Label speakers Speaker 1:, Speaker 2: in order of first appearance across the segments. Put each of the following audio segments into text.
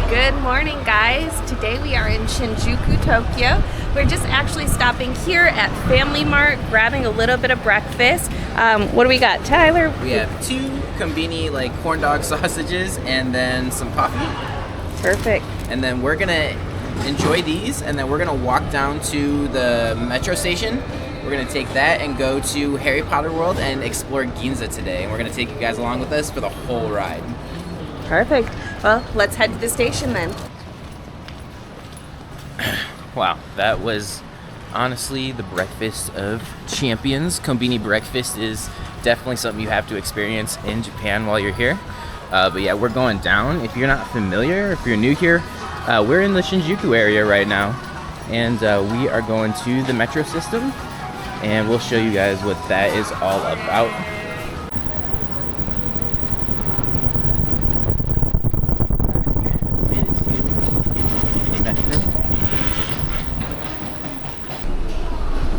Speaker 1: Good morning, guys. Today we are in Shinjuku, Tokyo. We're just actually stopping here at Family Mart, grabbing a little bit of breakfast. What do we got, Tyler?
Speaker 2: We have 2 kombini, like corn dog sausages, and then some coffee.
Speaker 1: Perfect.
Speaker 2: And then we're gonna enjoy these, and then we're gonna walk down to the metro station. We're gonna take that and go to Harry Potter World and explore Ginza today. And we're gonna take you guys along with us for the whole ride.
Speaker 1: Perfect. Well, let's head to the station then.
Speaker 2: Wow, that was honestly the breakfast of champions. Kombini breakfast is definitely something you have to experience in Japan while you're here. But yeah, we're going down. If you're not familiar, if you're new here, we're in the Shinjuku area right now. And we are going to the metro system. And we'll show you guys what that is all about.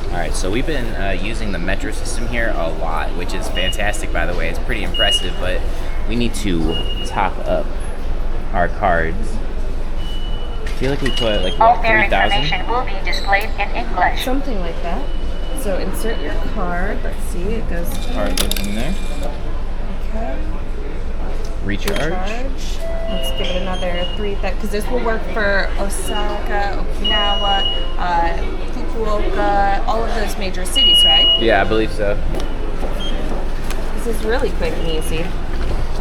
Speaker 2: Alright, so we've been using the metro system here a lot, which is fantastic, by the way. It's pretty impressive, but we need to top up our cards. I feel like we put like
Speaker 3: All fare
Speaker 2: 3,000.
Speaker 3: information will be displayed in English.
Speaker 1: Something like that. So insert your card. Let's see, it goes to
Speaker 2: Card goes in there.
Speaker 1: Okay.
Speaker 2: Recharge.
Speaker 1: Let's give it another 3,000, because this will work for Osaka, Okinawa, Fukuoka, all of those major cities, right?
Speaker 2: Yeah, I believe so.
Speaker 1: This is really quick and easy.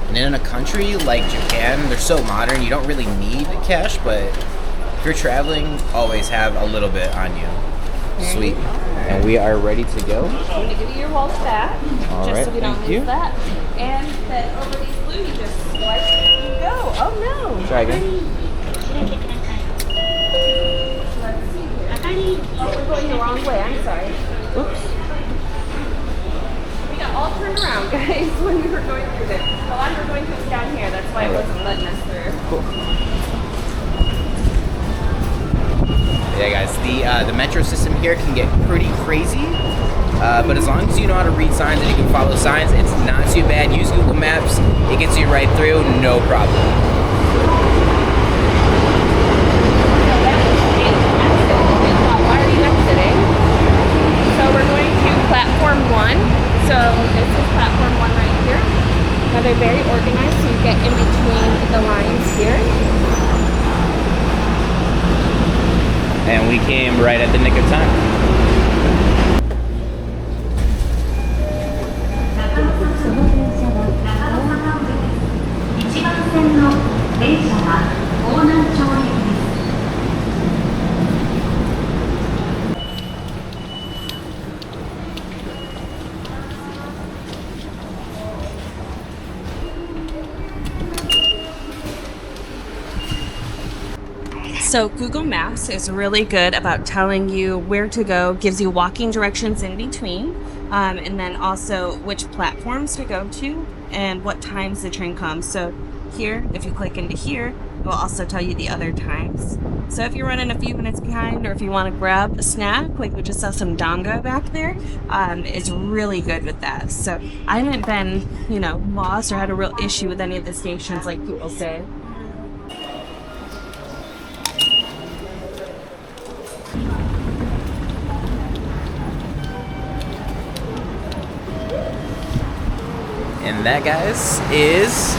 Speaker 2: And in a country like Japan, they're so modern, you don't really need cash, but if you're traveling, always have a little bit on you. Sweet. And we are ready to go.
Speaker 1: I'm going to give you your wallet back,
Speaker 2: All
Speaker 1: just
Speaker 2: right,
Speaker 1: so we don't
Speaker 2: thank
Speaker 1: lose
Speaker 2: you.
Speaker 1: that. And then over these blue, you just swipe and you go. Oh no!
Speaker 2: Try again.
Speaker 1: Let's see here. Oh, we're going the wrong way. I'm sorry.
Speaker 2: Oops.
Speaker 1: We got all turned around, guys, when we were going through there. The line we're going through is down here. That's why it wasn't letting us through.
Speaker 2: Cool. Yeah, guys, the metro system here can get pretty crazy, but as long as you know how to read signs and you can follow signs, it's not too bad. Use Google Maps; it gets you right through, no problem.
Speaker 1: So we're going to platform 1. So this is platform 1 right here. Now they're very organized, so you get in between the lines here.
Speaker 2: And we came right at the nick of time.
Speaker 1: So Google Maps is really good about telling you where to go, gives you walking directions in between, and then also which platforms to go to and what times the train comes. So here, if you click into here, it will also tell you the other times. So if you're running a few minutes behind, or if you want to grab a snack, like we just saw some donga back there, it's really good with that. So I haven't been, lost or had a real issue with any of the stations like people say.
Speaker 2: And that, guys, is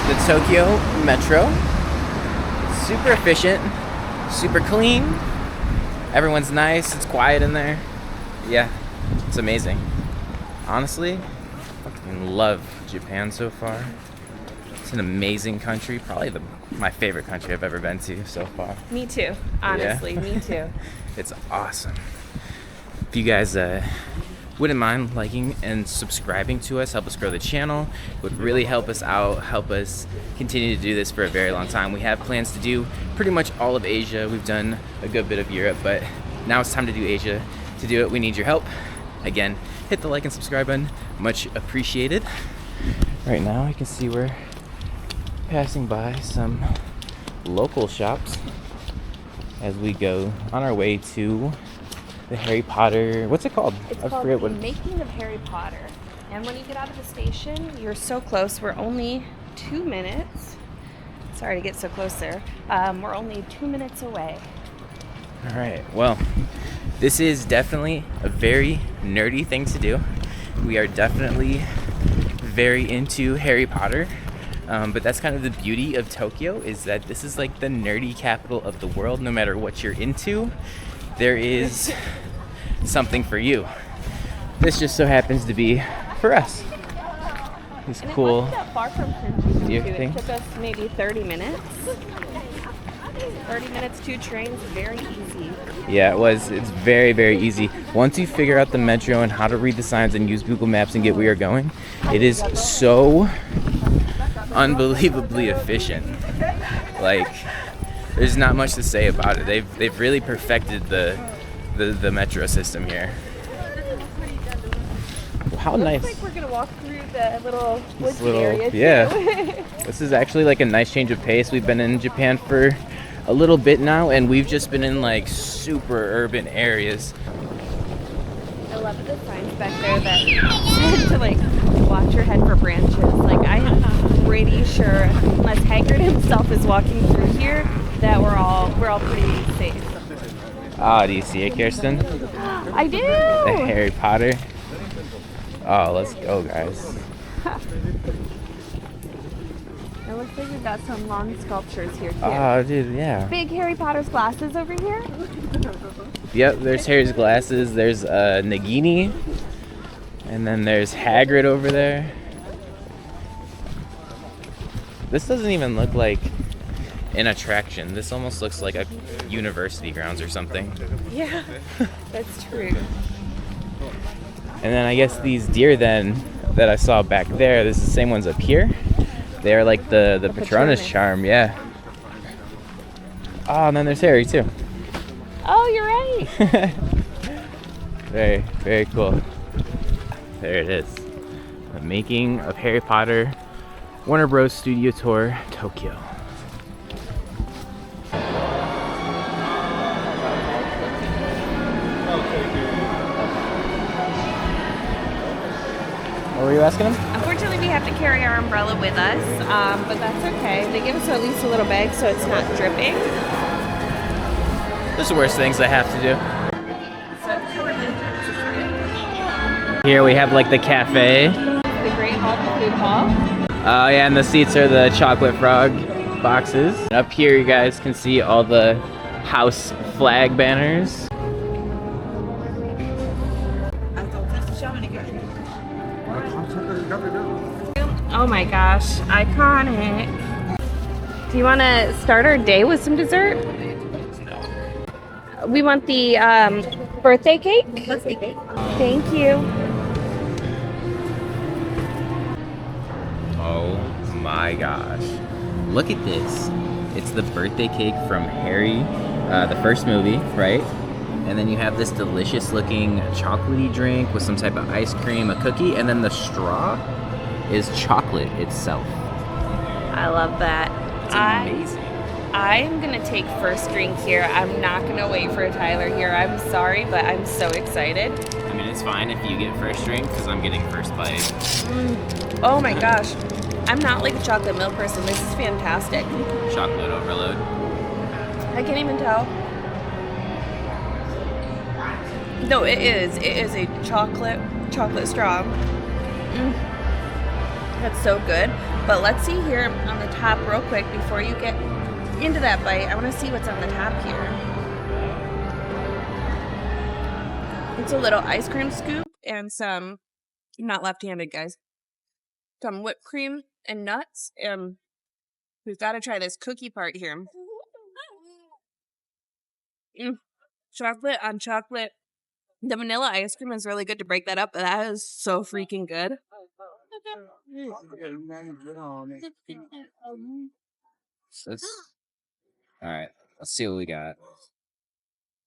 Speaker 2: the Tokyo Metro. Super efficient, super clean. Everyone's nice, it's quiet in there. Yeah, it's amazing. Honestly, I fucking love Japan so far. It's an amazing country, probably my favorite country I've ever been to so far.
Speaker 1: Me too, honestly,
Speaker 2: Yeah.
Speaker 1: me too.
Speaker 2: It's awesome. If you guys wouldn't mind liking and subscribing to us, help us grow the channel. It would really help us out, help us continue to do this for a very long time. We have plans to do pretty much all of Asia. We've done a good bit of Europe, but now it's time to do Asia. To do it, we need your help. Again, hit the like and subscribe button. Much appreciated. Right now, I can see we're passing by some local shops as we go on our way to the Harry Potter, what's it called?
Speaker 1: It's
Speaker 2: I
Speaker 1: called
Speaker 2: forget
Speaker 1: The
Speaker 2: what.
Speaker 1: Making of Harry Potter. And when you get out of the station, you're so close. We're only 2 minutes. Sorry to get so close there. We're only 2 minutes away.
Speaker 2: All right, well, this is definitely a very nerdy thing to do. We are definitely very into Harry Potter, but that's kind of the beauty of Tokyo, is that this is like the nerdy capital of the world. No matter what you're into, there is something for you. This just so happens to be for us. It's
Speaker 1: And
Speaker 2: cool.
Speaker 1: it wasn't that far from Shinjuku,
Speaker 2: Do you
Speaker 1: too.
Speaker 2: think?
Speaker 1: It took us maybe 30 minutes. 30 minutes, 2 trains, very easy.
Speaker 2: Yeah, it was. It's very, very easy. Once you figure out the metro and how to read the signs and use Google Maps and get where you're going, it is so unbelievably efficient. Like, there's not much to say about it. They've really perfected the metro system here. How nice.
Speaker 1: Looks like we're gonna walk through the little woods
Speaker 2: Little,
Speaker 1: area.
Speaker 2: yeah.
Speaker 1: Too.
Speaker 2: This is actually like a nice change of pace. We've been in Japan for a little bit now, and we've just been in like super urban areas.
Speaker 1: I love the signs back there that said to like watch your head for branches. Like I am pretty sure, unless Hagrid himself is walking through here, that we're all pretty safe.
Speaker 2: Ah, do you see it, Kiersten?
Speaker 1: I do.
Speaker 2: The Harry Potter. Oh, let's go, guys.
Speaker 1: It looks like we've got some long sculptures here too.
Speaker 2: Oh, dude, yeah.
Speaker 1: Big Harry Potter's glasses over here.
Speaker 2: Yep, there's Harry's glasses. There's Nagini. And then there's Hagrid over there. This doesn't even look like an attraction. This almost looks like a university grounds or something.
Speaker 1: Yeah, that's true.
Speaker 2: And then I guess these deer then that I saw back there, this is the same ones up here. They're like the Patronus charm, yeah. Oh, and then there's Harry too.
Speaker 1: Oh, you're right.
Speaker 2: Very, very cool. There it is. The making of Harry Potter, Warner Bros. Studio Tour, Tokyo. What were you asking him?
Speaker 1: Unfortunately, we have to carry our umbrella with us, but that's okay. They give us at least a little bag so it's not dripping.
Speaker 2: There's worse things I have to do. Here we have like the cafe.
Speaker 1: The Great Hall, the food hall.
Speaker 2: Oh yeah, and the seats are the chocolate frog boxes. And up here you guys can see all the house flag banners.
Speaker 1: Oh my gosh, iconic. Do you want to start our day with some dessert? We want the birthday cake.
Speaker 3: Birthday cake.
Speaker 1: Thank you.
Speaker 2: Oh my gosh. Look at this. It's the birthday cake from Harry, the first movie, right? And then you have this delicious looking chocolatey drink with some type of ice cream, a cookie, and then the straw is chocolate itself.
Speaker 1: I love that.
Speaker 2: It's amazing.
Speaker 1: I'm gonna take first drink here. I'm not gonna wait for Tyler here. I'm sorry, but I'm so excited.
Speaker 2: I mean, it's fine if you get first drink because I'm getting first bite.
Speaker 1: Oh my gosh. I'm not like a chocolate milk person. This is fantastic.
Speaker 2: Chocolate overload.
Speaker 1: I can't even tell. No, it is. It is a chocolate straw. That's so good. But let's see here on the top real quick before you get into that bite. I want to see what's on the top here. It's a little ice cream scoop and some, I'm not left-handed, guys. Some whipped cream and nuts. We've got to try this cookie part here. Chocolate on chocolate. The vanilla ice cream is really good to break that up, but that is so freaking good.
Speaker 2: All right, let's see what we got.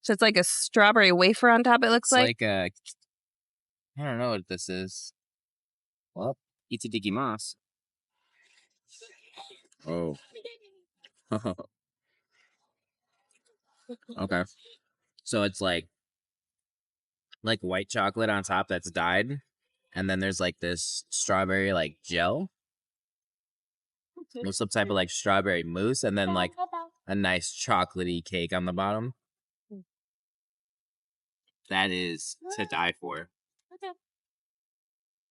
Speaker 1: So it's like a strawberry wafer on top, it looks
Speaker 2: It's
Speaker 1: like.
Speaker 2: like a, I don't know what this is. Well, itadakimasu. Oh. Okay. So it's like white chocolate on top that's dyed, and then there's like this strawberry like gel. There's some type of like strawberry mousse and then like a nice chocolatey cake on the bottom. That is to die for.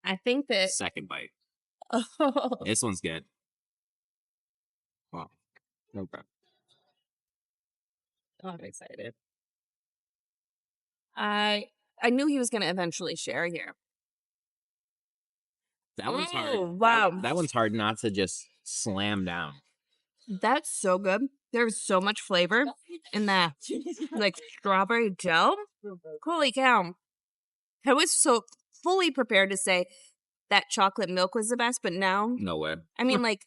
Speaker 1: I think that.
Speaker 2: Second bite.
Speaker 1: Oh,
Speaker 2: This one's good. Wow. No problem.
Speaker 1: I'm excited. I knew he was going to eventually share here.
Speaker 2: That one's hard.
Speaker 1: Wow.
Speaker 2: That one's hard not to just slam down.
Speaker 1: That's so good. There's so much flavor in that, like, strawberry gel. Holy cow. I was so fully prepared to say that chocolate milk was the best, but now,
Speaker 2: No way.
Speaker 1: I mean, like,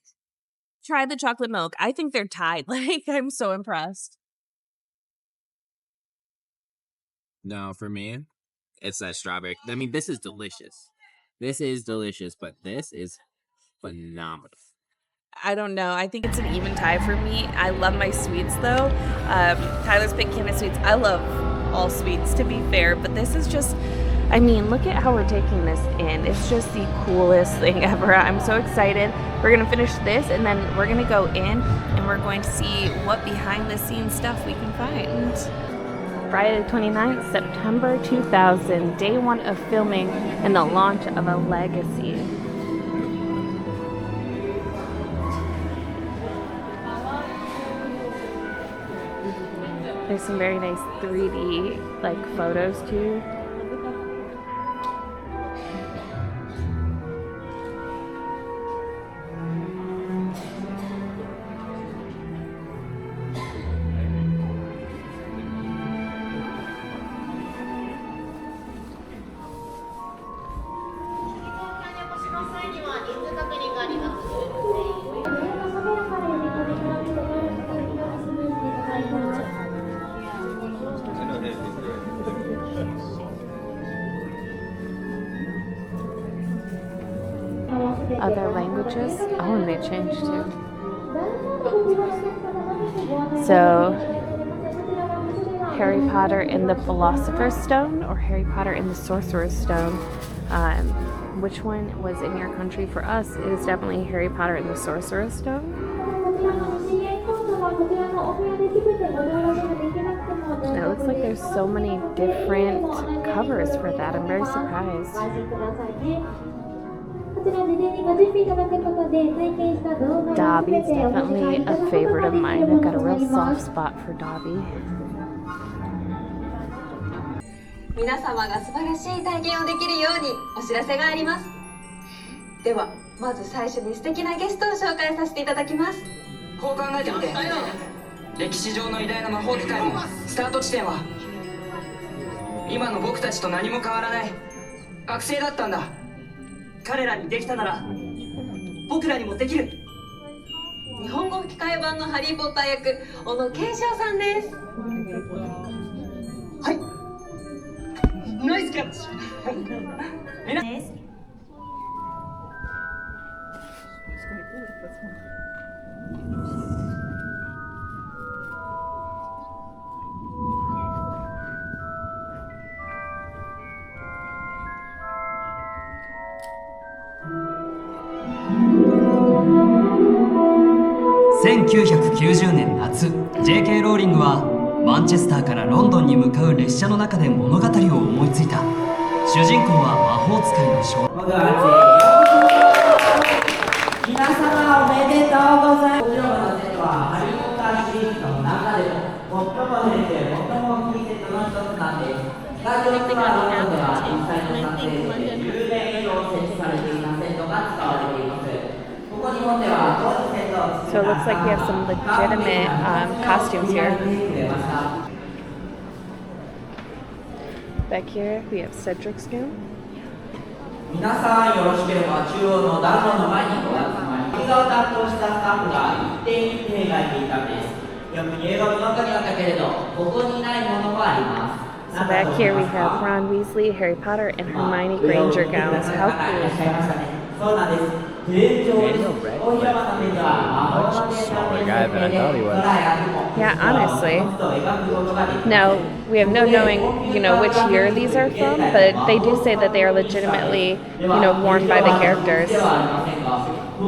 Speaker 1: try the chocolate milk. I think they're tied. Like, I'm so impressed.
Speaker 2: No, for me, it's that strawberry. I mean, this is delicious. This is delicious, but this is phenomenal.
Speaker 1: I don't know. I think it's an even tie for me. I love my sweets, though. Tyler's picked Canada sweets. I love all sweets, to be fair, but this is just, I mean, look at how we're taking this in. It's just the coolest thing ever. I'm so excited. We're going to finish this, and then we're going to go in, and we're going to see what behind-the-scenes stuff we can find. Friday the 29th, September 2000, day one of filming and the launch of a legacy. There's some very nice 3D like photos too. Other languages. Oh, and they changed too. So, Harry Potter and the Philosopher's Stone or Harry Potter and the Sorcerer's Stone. Which one was in your country? For us, it is definitely Harry Potter and the Sorcerer's Stone. It looks like there's so many different covers for that. I'm very surprised. Dobby is definitely a favorite of mine. I've got a real soft spot for Dobby.
Speaker 4: 皆様が素晴らしい体験をできるようにお知らせがあります。では、まず最初に素敵なゲストを紹介させていただきます。
Speaker 5: こう考えてみて、歴史上の偉大な魔法使いもスタート地点は今の僕たちと何も変わらない学生だったんだ。彼らにできたなら僕らにもできる。
Speaker 4: 日本語吹き替え版のハリー・ポッター役小野賢章さんです。
Speaker 5: はい、ナイスキャッチ。1990年夏、J.K. ローリングはマンチェスターからロンドンに向かう列車の中で物語を思いついた。主人公は魔法使いの少年。
Speaker 6: 皆様おめでとうございます。こちらのセットはハリー・ポッターシリーズの中でも最も売れて最も大きいセットの一つなんです。スタジオツアーロンドンでは実際の撮影で10年以上設置されていたセットが使われています。ここ日本では当時セットを
Speaker 1: So it looks like we have some legitimate costumes here. Back here, we have Cedric's gown.
Speaker 6: 皆さんよろしければ中央の暖炉の前にお集まり。映画を担当したスタッフが一定に手がいていたんです。よく映画の中にあったけれど、ここにないものがあります。
Speaker 1: So back here we have Ron Weasley, Harry Potter, and Hermione Granger gowns. How cool is that?
Speaker 6: そうなんです。
Speaker 2: Daniel Radcliffe is a much smaller guy than I thought he was.
Speaker 1: Yeah, honestly. Now, we have no knowing, which year these are from, but they do say that they are legitimately, worn by the characters.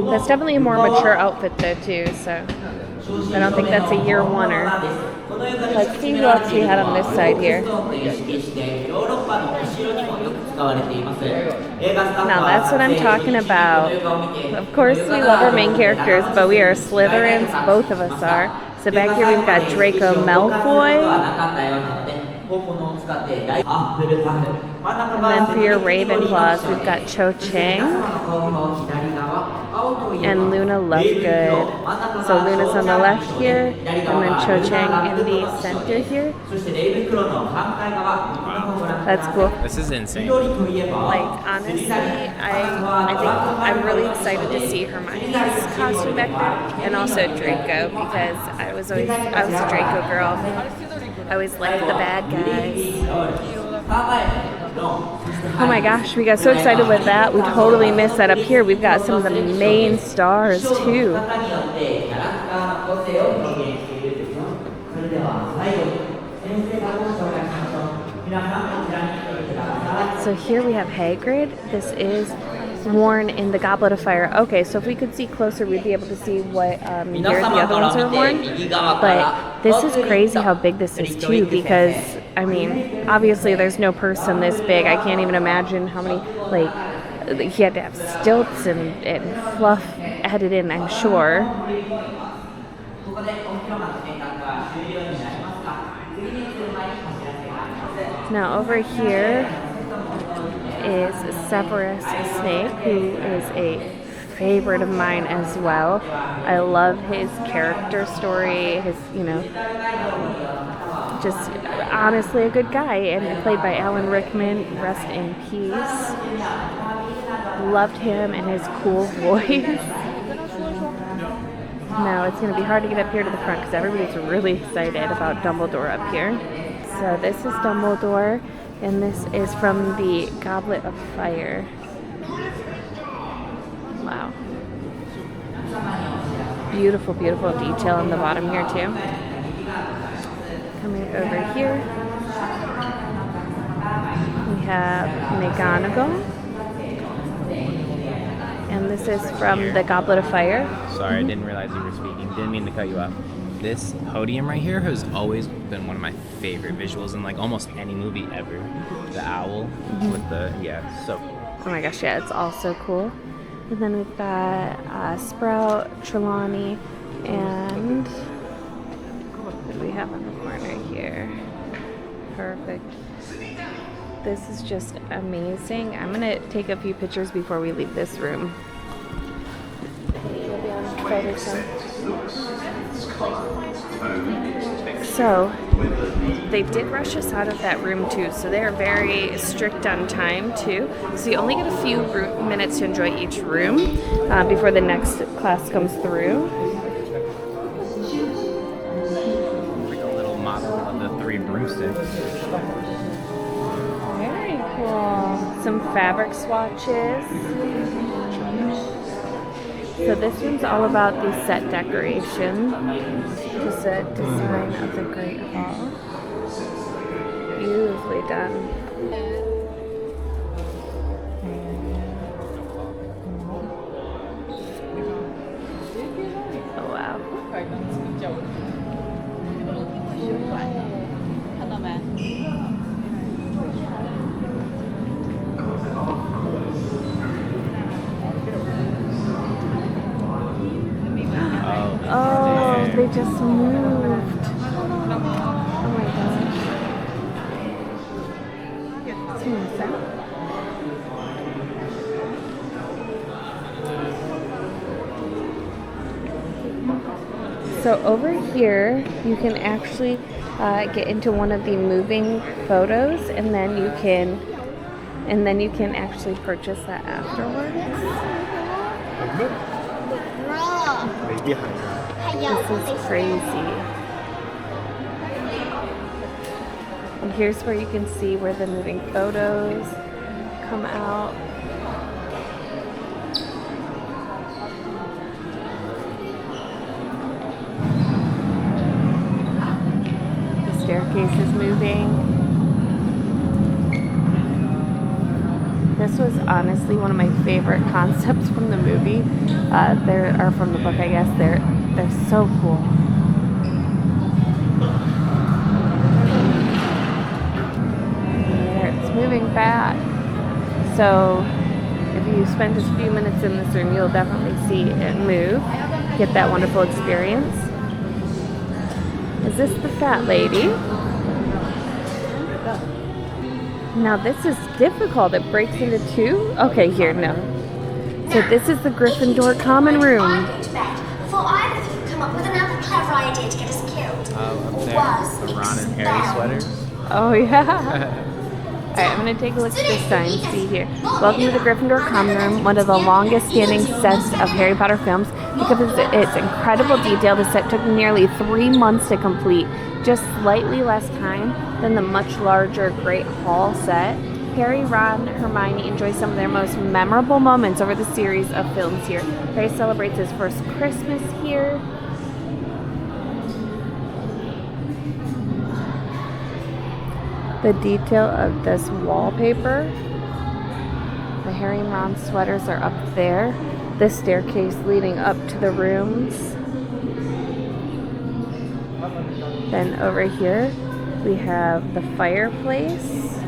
Speaker 1: That's definitely a more mature outfit though too, so I don't think that's a year oneer. Let's see who else we had on this side here. Now that's what I'm talking about. Of course we love our main characters, but we are Slytherins, both of us are. So back here we've got Draco Malfoy. And then for your Ravenclaws, we've got Cho Chang and Luna Lovegood. So Luna's on the left here, and then Cho Chang in the center here. That's cool.
Speaker 2: This is insane.
Speaker 1: Like, honestly, I think I'm really excited to see Hermione's costume back there, and also Draco, because I was a Draco girl. I always liked the bad guys. Oh my gosh, we got so excited with that. We totally missed that up here. We've got some of the main stars too. So here we have Hagrid. This is worn in the Goblet of Fire. Okay, so if we could see closer, we'd be able to see what year the other ones are worn. But this is crazy how big this is too, because I mean, obviously there's no person this big. I can't even imagine how many, like, he had to have stilts and fluff added in, I'm sure. Now over here is Severus Snape, who is a favorite of mine as well. I love his character story, his, just honestly a good guy, and played by Alan Rickman, rest in peace. Loved him and his cool voice. Now it's going to be hard to get up here to the front because everybody's really excited about Dumbledore up here. So this is Dumbledore, and this is from the Goblet of Fire. Wow. Beautiful, beautiful detail on the bottom here too. Coming over here, we have McGonagall, and this is from the Goblet of Fire.
Speaker 2: Sorry, I didn't realize you were speaking. Didn't mean to cut you off. This podium right here has always been one of my favorite visuals in like almost any movie ever. The owl with the, so cool.
Speaker 1: Oh my gosh, yeah, it's all so cool. And then we've got Sprout, Trelawney, and what do we have on the corner here? Perfect. This is just amazing. I'm gonna take a few pictures before we leave this room. We'll be on photo So they did rush us out of that room too, so they're very strict on time too. So you only get a few minutes to enjoy each room before the next class comes through.
Speaker 2: Like a little model of the three broomsticks.
Speaker 1: Very cool. Some fabric swatches. So this one's all about the set decoration. The set design of the Great Hall. Beautifully done. Oh wow. Oh, they just moved. Oh my gosh. What's that? So over here, you can actually get into one of the moving photos, and then you can actually purchase that afterwards. This is crazy. And here's where you can see where the moving photos come out. The staircase is moving. This was honestly one of my favorite concepts from the movie. Or from the book, I guess. They're so cool. There, it's moving back. So if you spend just a few minutes in this room, you'll definitely see it move. Get that wonderful experience. Is this the fat lady? Now this is difficult. It breaks into two. Okay, here, no. So this is the Gryffindor common room.
Speaker 7: I'm going to bed before either of you come up with another clever idea to get us killed.
Speaker 2: Up
Speaker 7: Or
Speaker 2: there,
Speaker 7: worse,
Speaker 2: the Ron and
Speaker 7: expelled.
Speaker 2: Harry sweaters.
Speaker 1: Oh yeah. Alright, I'm going to take a look at this sign. See here. Welcome to the Gryffindor Common Room, one of the longest standing sets of Harry Potter films. Because of its incredible detail, the set took nearly 3 months to complete, just slightly less time than the much larger Great Hall set. Harry, Ron, Hermione enjoy some of their most memorable moments over the series of films here. Harry celebrates his first Christmas here. The detail of this wallpaper. The Harry and Ron sweaters are up there. The staircase leading up to the rooms. Then over here we have the fireplace.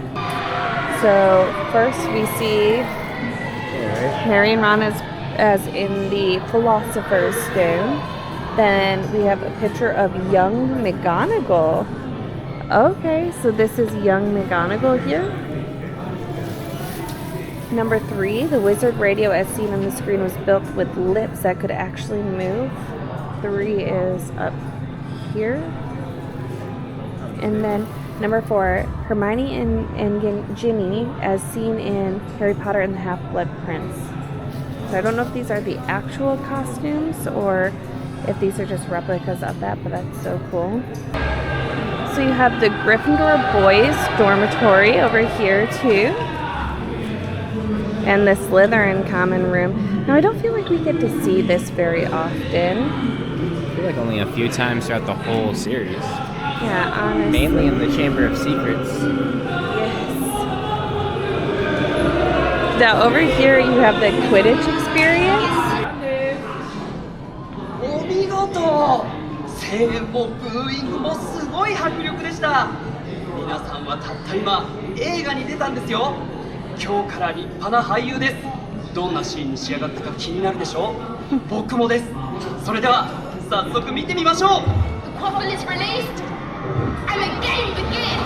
Speaker 1: So first we see Harry and Ron as in the Philosopher's Stone. Then we have a picture of young McGonagall. Okay, so this is young McGonagall here. Number 3, the wizard radio as seen on the screen was built with lips that could actually move. 3 is up here. And then number 4, Hermione and Ginny as seen in Harry Potter and the Half-Blood Prince. So I don't know if these are the actual costumes or if these are just replicas of that, but that's so cool. So you have the Gryffindor boys dormitory over here too. And the Slytherin common room. Now I don't feel like we get to see this very often.
Speaker 2: I feel like only a few times throughout the whole series.
Speaker 1: Yeah, honestly.
Speaker 2: Mainly in the Chamber of Secrets.
Speaker 1: Yes. Now over here you have the Quidditch experience.
Speaker 8: お見事！声援もブーイングもすごい迫力でした。皆さんはたった今映画に出たんですよ。今日から立派な俳優です。どんなシーンに仕上がったか気になるでしょう。僕もです。それでは早速見てみましょう。
Speaker 7: The quaffle is released, and the game begins!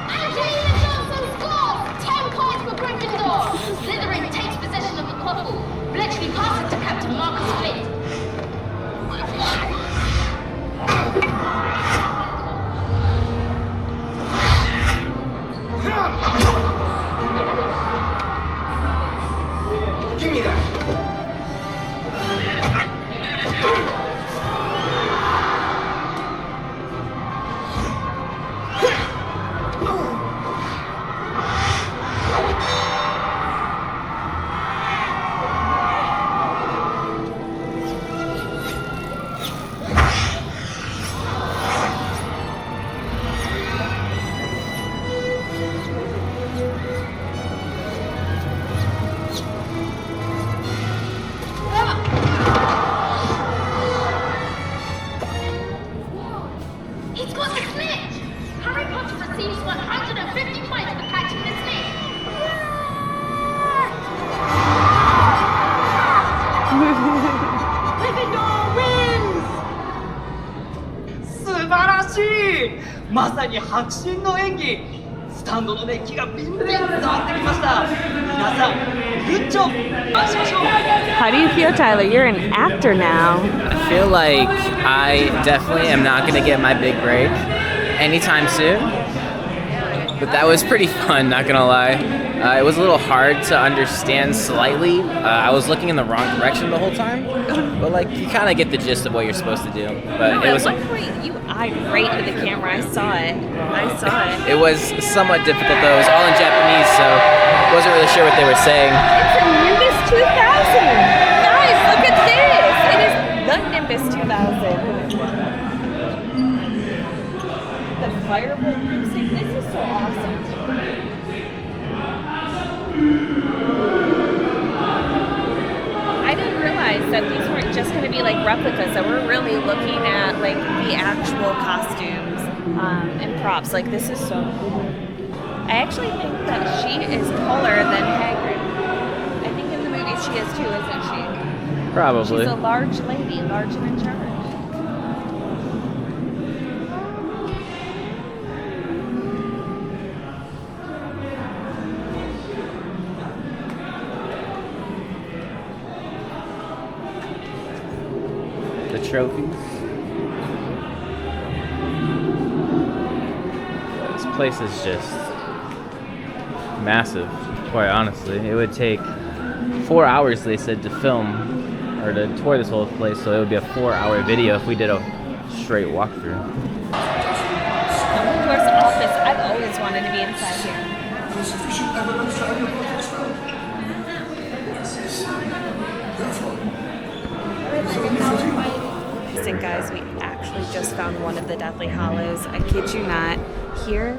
Speaker 7: Angelina Johnson scores! 10 points for Gryffindor! Slytherin takes possession of the quaffle. Bletchley passes to Captain Marcus Flint.
Speaker 8: Give me that.
Speaker 7: He's got the snitch! Harry Potter receives 150 points for catching the snitch.
Speaker 8: Gryffindor wins! 素晴らしい！まさに迫真の演技。スタンドの熱気がビンビン伝わってきました。皆さん、グッジョブ！回しましょう。
Speaker 1: How do you feel, Tyler? You're an actor now.
Speaker 2: I feel like I definitely am not going to get my big break anytime soon. But that was pretty fun, not going to lie. It was a little hard to understand slightly. I was looking in the wrong direction the whole time. But like, you kind of get the gist of what you're supposed to do. But it
Speaker 1: At
Speaker 2: was
Speaker 1: one point, you eyed right to the camera. I saw it.
Speaker 2: It was somewhat difficult though. It was all in Japanese, so I wasn't really sure what they were saying.
Speaker 1: It's a new 2000. Guys, look at this. It is the Nimbus 2000. The Firebolt Cruising. This is so awesome. I didn't realize that these weren't just going to be like replicas, that we're really looking at like the actual costumes and props. Like, this is so cool. I actually think that she is taller than Hagrid. I think in the movies she is too, isn't she?
Speaker 2: Probably.
Speaker 1: She's a large lady, large and in charge.
Speaker 2: The trophies. This place is just massive, quite honestly. It would take 4 hours, they said, to film or to tour this whole place, so it would be a 4-hour video if we did a straight walkthrough.
Speaker 1: Dumbledore's office. I've always wanted to be inside here. Listen, guys, we actually just found one of the Deathly Hallows. I kid you not. Here,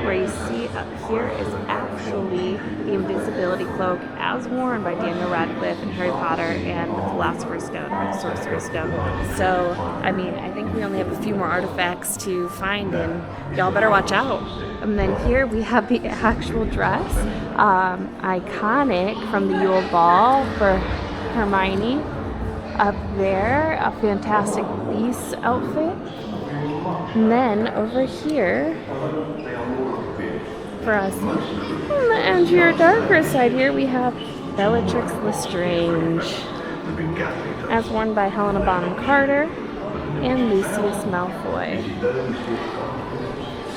Speaker 1: where you see up here, is actually the invisibility cloak as worn by Daniel Radcliffe in Harry Potter and the Philosopher's Stone, or the Sorcerer's Stone. So, I mean, I think we only have a few more artifacts to find, and y'all better watch out. And then here we have the actual dress, iconic from the Yule Ball for Hermione. Up there, a fantastic Beast outfit. And then over here, for us, on the edgier, darker side here, we have Bellatrix Lestrange, as worn by Helena Bonham Carter and Lucius Malfoy.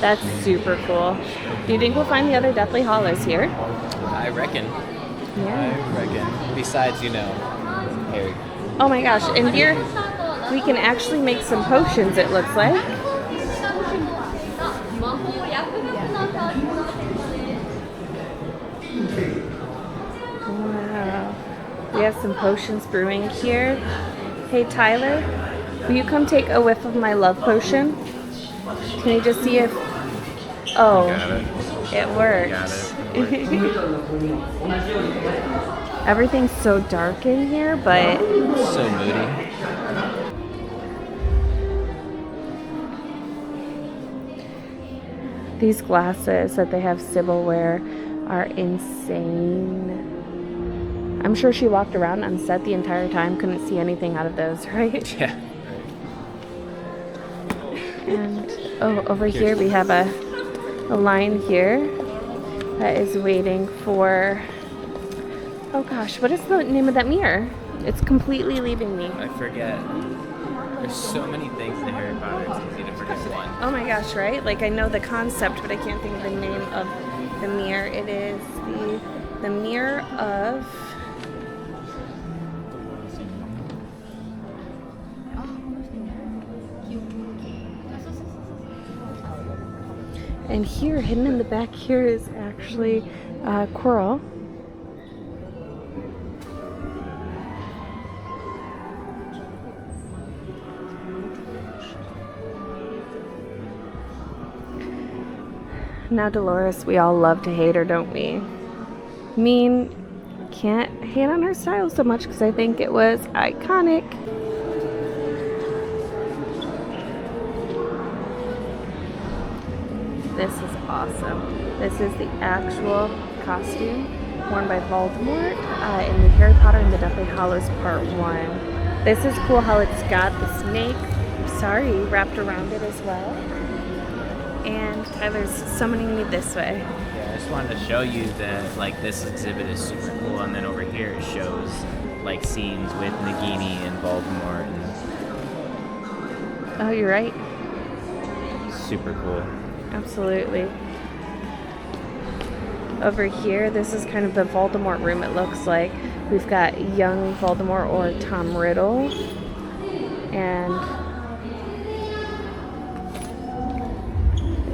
Speaker 1: That's super cool. Do you think we'll find the other Deathly Hallows here?
Speaker 2: I reckon.
Speaker 1: Yeah.
Speaker 2: I reckon. Besides, Harry.
Speaker 1: Oh my gosh, and here we can actually make some potions, it looks like. Wow. We have some potions brewing here. Hey Tyler, will you come take a whiff of my love potion? Can you just see if... Oh,
Speaker 2: Got it.
Speaker 1: it worked.
Speaker 2: Got it.
Speaker 1: Everything's so dark in here, but...
Speaker 2: So moody.
Speaker 1: These glasses that they have Sybil wear are insane. I'm sure she walked around on set the entire time, couldn't see anything out of those, right?
Speaker 2: Yeah.
Speaker 1: And over here we have a line here that is waiting for... Oh gosh, what is the name of that mirror? It's completely leaving me.
Speaker 2: I forget. There's so many things in Harry Potter, it's easy to forget one.
Speaker 1: Oh my gosh, right? Like, I know the concept, but I can't think of the name of the mirror. It is the mirror of... And here, hidden in the back here, is actually Quirrell. Now Dolores, we all love to hate her, don't we? I mean, can't hate on her style so much because I think it was iconic. This is awesome. This is the actual costume worn by Voldemort in the Harry Potter and the Deathly Hallows Part 1. This is cool how it's got the snake, wrapped around it as well. And Tyler's summoning me this way.
Speaker 2: Yeah, I just wanted to show you that this exhibit is super cool, and then over here it shows scenes with Nagini and Voldemort. And
Speaker 1: Oh, you're right.
Speaker 2: super cool.
Speaker 1: Absolutely. Over here, this is kind of the Voldemort room, it looks like. We've got young Voldemort or Tom Riddle. And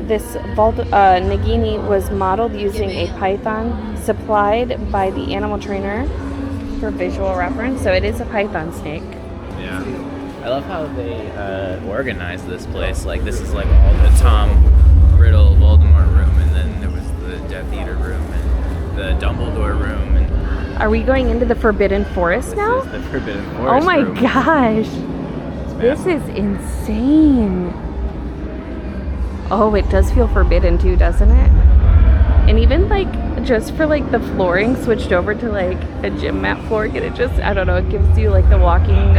Speaker 1: this Nagini was modeled using a python supplied by the animal trainer for visual reference. So it is a python snake.
Speaker 2: Yeah. I love how they organize this place. Like, this is like all the Tom Riddle Voldemort room, and then there was the Death Eater room, and the Dumbledore room. And
Speaker 1: Are we going into the Forbidden Forest now?
Speaker 2: this is the Forbidden
Speaker 1: Oh
Speaker 2: Forest
Speaker 1: my
Speaker 2: room.
Speaker 1: gosh.
Speaker 2: It's
Speaker 1: This
Speaker 2: massive.
Speaker 1: is insane. Oh, it does feel forbidden too, doesn't it? And even like just for like the flooring switched over to like a gym mat floor, and it just, I don't know, it gives you like the walking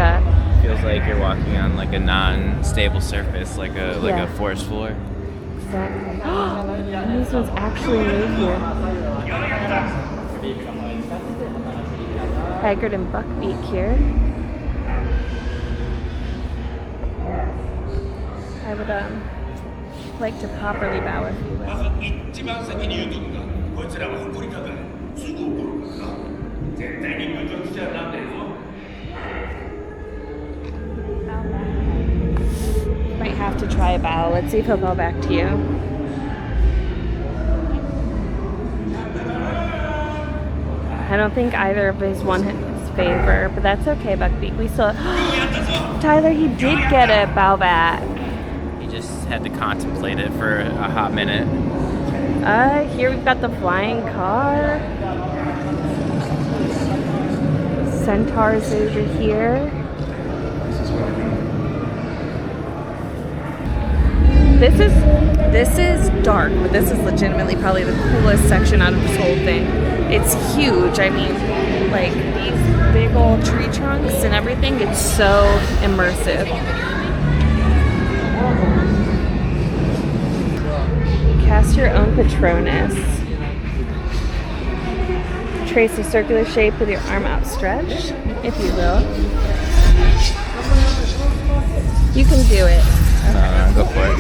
Speaker 2: Feels like you're walking on like a non-stable surface, like a
Speaker 1: Yeah.
Speaker 2: forest floor.
Speaker 1: exactly. And these ones actually move here. Haggard and Buckbeak here. I would like to properly bow if you will.
Speaker 9: 一番先に言うとくが、こいつらは誇りだからすぐ怒るからな。絶対に侮辱しちゃなんだよ。
Speaker 1: Might have to try a bow. Let's see if he'll bow back to you. I don't think either of his won his favor, but that's okay, Buckbeak. We still... Tyler, he did get a bow back.
Speaker 2: You just had to contemplate it for a hot minute.
Speaker 1: Here we've got the flying car. Centaurs over here. This is dark, but this is legitimately probably the coolest section out of this whole thing. It's huge. I mean, like these big old tree trunks and everything. It's so immersive. Cast your own Patronus. Trace a circular shape with your arm outstretched, if you will. You can do it.
Speaker 2: Go for it.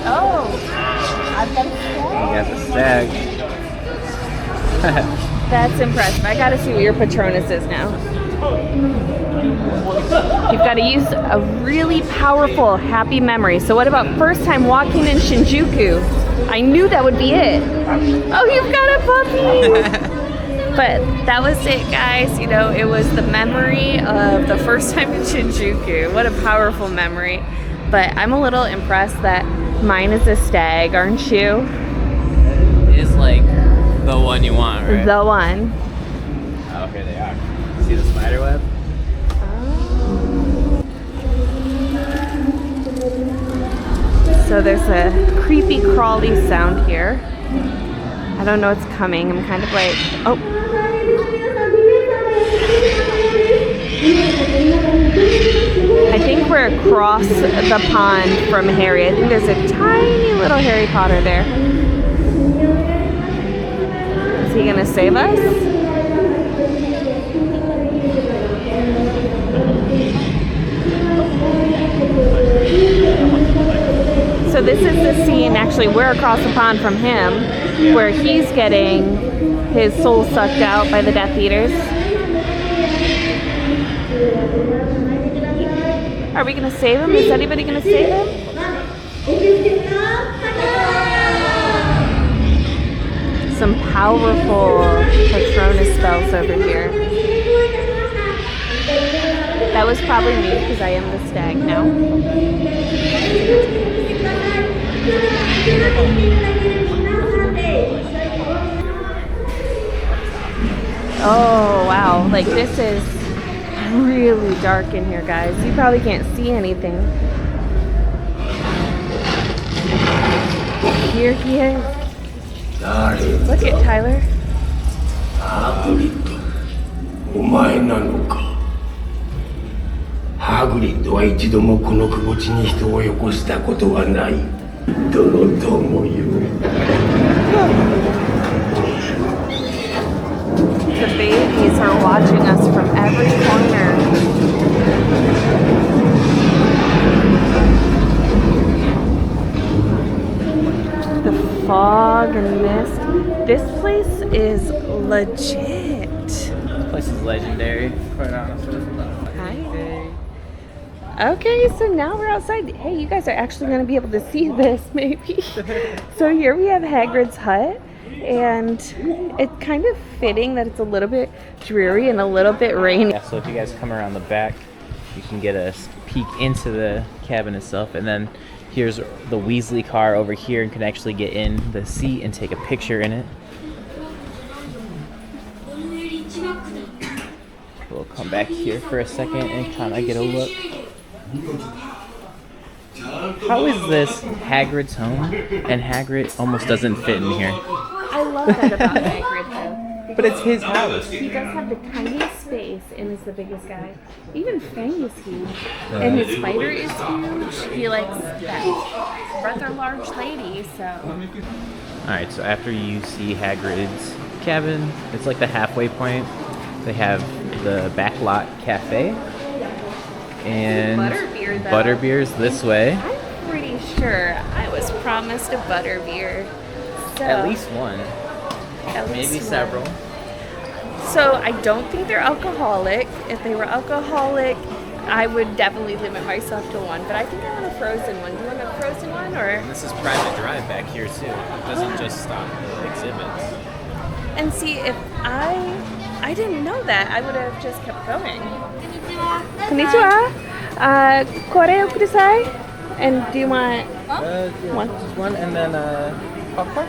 Speaker 1: Oh, I've got
Speaker 2: You got the stag.
Speaker 1: That's impressive. I gotta see what your Patronus is now. You've got to use a really powerful happy memory. So what about first time walking in Shinjuku? I knew that would be it. Oh, you've got a puppy! But that was it, guys. You know, it was the memory of the first time in Shinjuku. What a powerful memory. But I'm a little impressed that mine is a stag, aren't you?
Speaker 2: It is like the one you want, right?
Speaker 1: The one.
Speaker 2: Oh, here they are. See the spider web?
Speaker 1: So there's a creepy crawly sound here. I don't know what's coming. I'm kind of like, oh. I think we're across the pond from Harry. I think there's a tiny little Harry Potter there. Is he gonna save us? So this is the scene, actually, we're across the pond from him, where he's getting his soul sucked out by the Death Eaters. Are we gonna save him? Is anybody gonna save him? Some powerful Patronus spells over here. That was probably me, because I am the stag now. Oh wow, like this is really dark in here, guys. You probably can't see anything. Here he is. Look at Tyler.
Speaker 9: ハグリッド、お前なのか。ハグリッドは一度もこのくぼ地に人をよこしたことはない。どのともよ。
Speaker 1: The babies are watching us from every corner. The fog and mist. This place is legit.
Speaker 2: This place is legendary, quite honestly.
Speaker 1: Hi. Okay, so now we're outside. Hey, you guys are actually going to be able to see this, maybe. So here we have Hagrid's hut, and it's kind of fitting that it's a little bit dreary and a little bit rainy.
Speaker 2: Yeah, so if you guys come around the back, you can get a peek into the cabin itself, and then here's the Weasley car over here, and can actually get in the seat and take a picture in it. We'll come back here for a second and kind of get a look. How is this Hagrid's home, and Hagrid almost doesn't fit in here?
Speaker 1: I love that about Hagrid, though.
Speaker 2: But it's his house.
Speaker 1: He does have the tiniest space and is the biggest guy. Even Fang is huge. And his spider is huge. He likes that rather large lady, so.
Speaker 2: Alright, so after you see Hagrid's cabin, it's like the halfway point. They have the backlot cafe. And
Speaker 1: Butterbeer, though.
Speaker 2: Butterbeer's this way.
Speaker 1: I'm pretty sure I was promised a butterbeer. So,
Speaker 2: At least one. Maybe several.
Speaker 1: So I don't think they're alcoholic. If they were alcoholic, I would definitely limit myself to one. But I think I want a frozen one. Do you want a frozen one, or?
Speaker 2: And this is private drive back here too. It doesn't just stop the exhibits.
Speaker 1: And see, if I didn't know that, I would have just kept going. Konnichiwa. Kore kudasai. And do you want one?
Speaker 2: Just one, and then popcorn.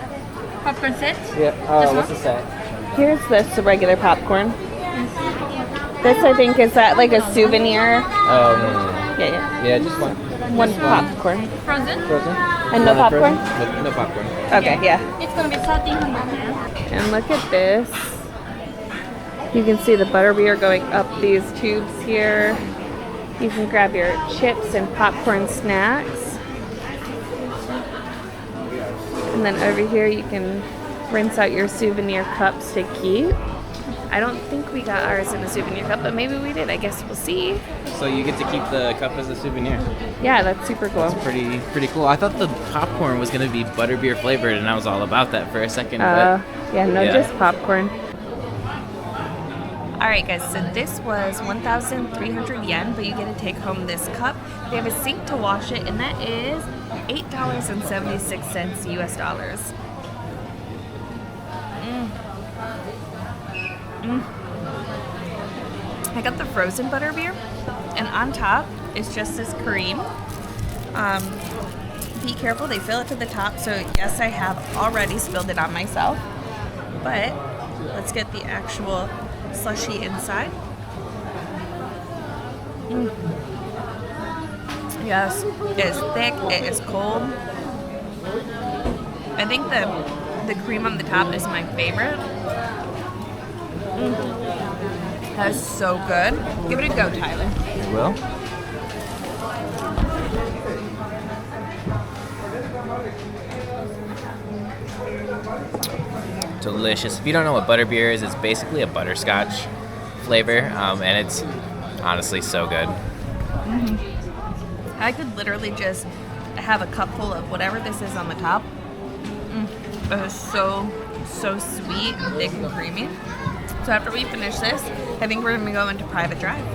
Speaker 7: Popcorn set?
Speaker 2: Yeah. What's the set?
Speaker 1: Here's this regular popcorn. This, I think, is that like a souvenir?
Speaker 2: Oh, no.
Speaker 1: Yeah.
Speaker 2: Yeah, just one.
Speaker 1: One popcorn.
Speaker 7: Frozen?
Speaker 2: Frozen.
Speaker 1: And no popcorn?
Speaker 2: No popcorn.
Speaker 1: Okay, yeah.
Speaker 7: It's gonna be 1,300.
Speaker 1: And look at this. You can see the butterbeer going up these tubes here. You can grab your chips and popcorn snacks. And then over here you can rinse out your souvenir cups to keep. I don't think we got ours in a souvenir cup, but maybe we did. I guess we'll see.
Speaker 2: So you get to keep the cup as a souvenir.
Speaker 1: Yeah, that's super cool.
Speaker 2: That's pretty cool. I thought the popcorn was gonna be butterbeer flavored, and I was all about that for a second. But
Speaker 1: just popcorn. Alright guys, so this was 1,300 yen, but you get to take home this cup. They have a sink to wash it, and that is $8.76 US dollars. I got the frozen butterbeer, and on top is just this cream. Be careful, they fill it to the top, so yes, I have already spilled it on myself, but let's get the actual slushy inside. Yes, it is thick, it is cold. I think the cream on the top is my favorite. That is so good. Give it a go, Tyler.
Speaker 2: I will. Delicious. If you don't know what butterbeer is, it's basically a butterscotch flavor, and it's honestly so good.
Speaker 1: I could literally just have a cup full of whatever this is on the top. It is so sweet and thick and creamy. So after we finish this, I think we're going to go into private drive.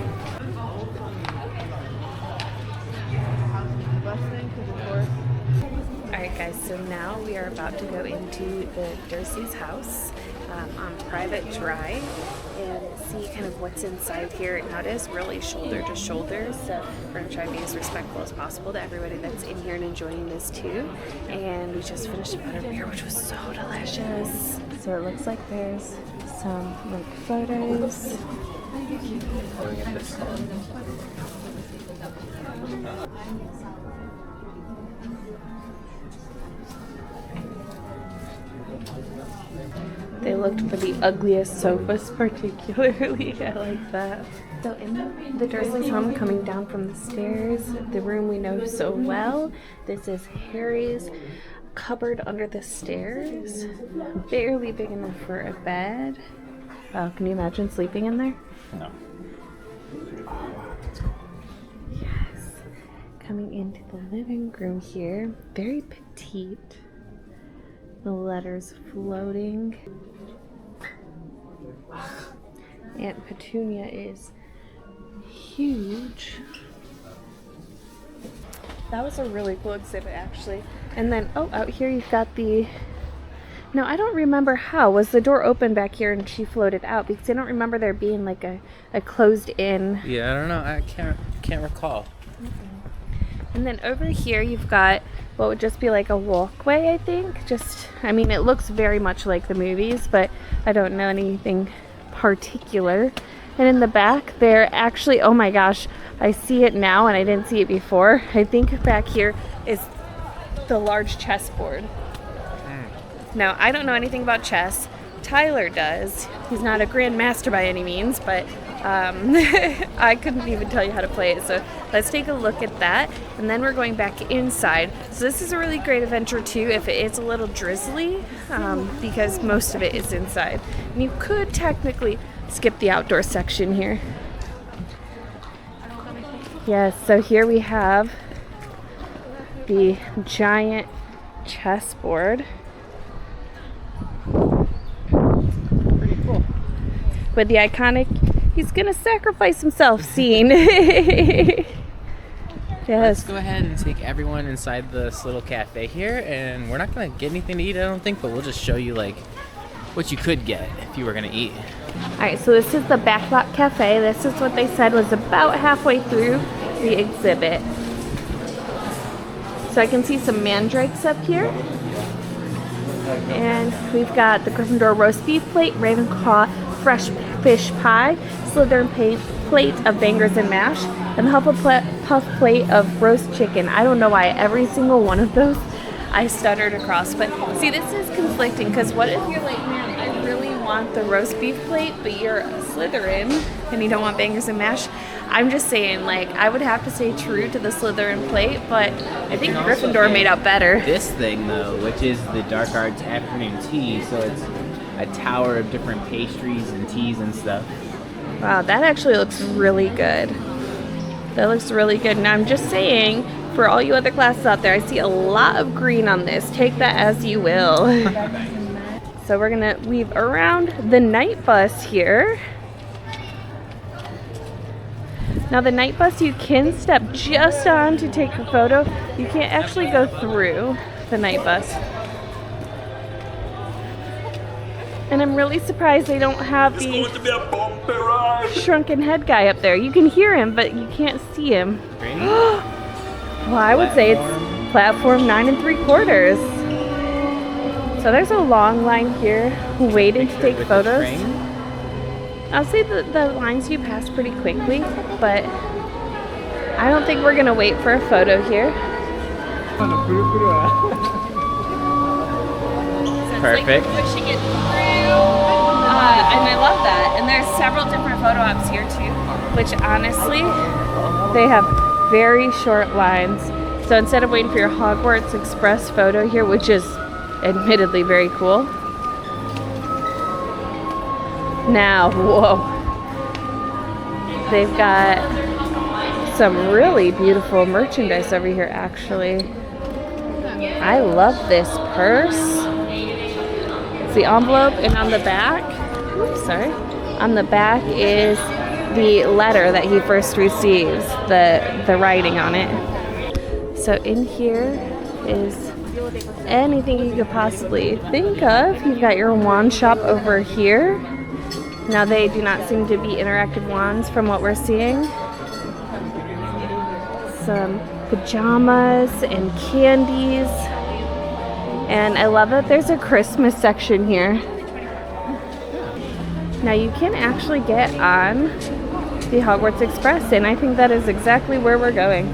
Speaker 1: Alright guys, so now we are about to go into the Dursley's house on private drive and see kind of what's inside here. Now it is really shoulder to shoulder, so we're going to try to be as respectful as possible to everybody that's in here and enjoying this too. And we just finished a butterbeer, which was so delicious. So it looks like there's some like photos. They looked for the ugliest sofas particularly. I like that. So in the Dursley's home, coming down from the stairs, the room we know so well, this is Harry's cupboard under the stairs. Barely big enough for a bed. Wow, can you imagine sleeping in there?
Speaker 2: No.
Speaker 1: Yes. Coming into the living room here, very petite. The letters floating. Aunt Petunia is huge. That was a really cool exhibit, actually. And then, oh, out here you've got the... No, I don't remember how. Was the door open back here and she floated out? Because I don't remember there being like a closed-in...
Speaker 2: Yeah, I don't know. I can't recall.
Speaker 1: And then over here you've got what would just be like a walkway, I think. I mean, it looks very much like the movies, but I don't know anything particular. And in the back there, actually, oh my gosh, I see it now and I didn't see it before. I think back here is the large chessboard. Now, I don't know anything about chess. Tyler does. He's not a grandmaster by any means, but I couldn't even tell you how to play it. So let's take a look at that, and then we're going back inside. So this is a really great adventure too if it is a little drizzly, because most of it is inside. And you could technically skip the outdoor section here. Yes, so here we have the giant chessboard.
Speaker 2: Pretty cool.
Speaker 1: With the iconic, he's gonna sacrifice himself scene. Yes.
Speaker 2: Let's go ahead and take everyone inside this little cafe here, and we're not gonna get anything to eat, I don't think, but we'll just show you like what you could get if you were gonna eat.
Speaker 1: Alright, so this is the Backlot Cafe. This is what they said was about halfway through the exhibit. So I can see some mandrakes up here. And we've got the Gryffindor roast beef plate, Ravenclaw fresh fish pie, Slytherin plate of bangers and mash, and Hufflepuff plate of roast chicken. I don't know why every single one of those I stuttered across, but see, this is conflicting, because what if you're like, man, I really want the roast beef plate, but you're a Slytherin and you don't want bangers and mash? I'm just saying, like, I would have to stay true to the Slytherin plate, but I think Gryffindor made out better.
Speaker 2: This thing, though, which is the Dark Arts afternoon tea, so it's a tower of different pastries and teas and stuff.
Speaker 1: Wow, that actually looks really good. That looks really good. And I'm just saying, for all you other classes out there, I see a lot of green on this. Take that as you will. So we're gonna weave around the night bus here. Now the night bus, you can step just on to take a photo. You can't actually go through the night bus. And I'm really surprised they don't have the shrunken head guy up there. You can hear him, but you can't see him. Well, I would say it's platform 9 3/4. So there's a long line here waiting to take photos. I'll say that the lines do pass pretty quickly, but I don't think we're gonna wait for a photo here.
Speaker 2: Perfect.
Speaker 1: Like pushing it through, and I love that. And there's several different photo ops here too, which honestly, they have very short lines. So instead of waiting for your Hogwarts Express photo here, which is admittedly very cool. Now, whoa. They've got some really beautiful merchandise over here, actually. I love this purse. It's the envelope, and on the back, on the back is the letter that he first receives, the writing on it. So in here is anything you could possibly think of. You've got your wand shop over here. Now they do not seem to be interactive wands from what we're seeing. Some pajamas and candies. And I love that there's a Christmas section here. Now you can actually get on the Hogwarts Express, and I think that is exactly where we're going.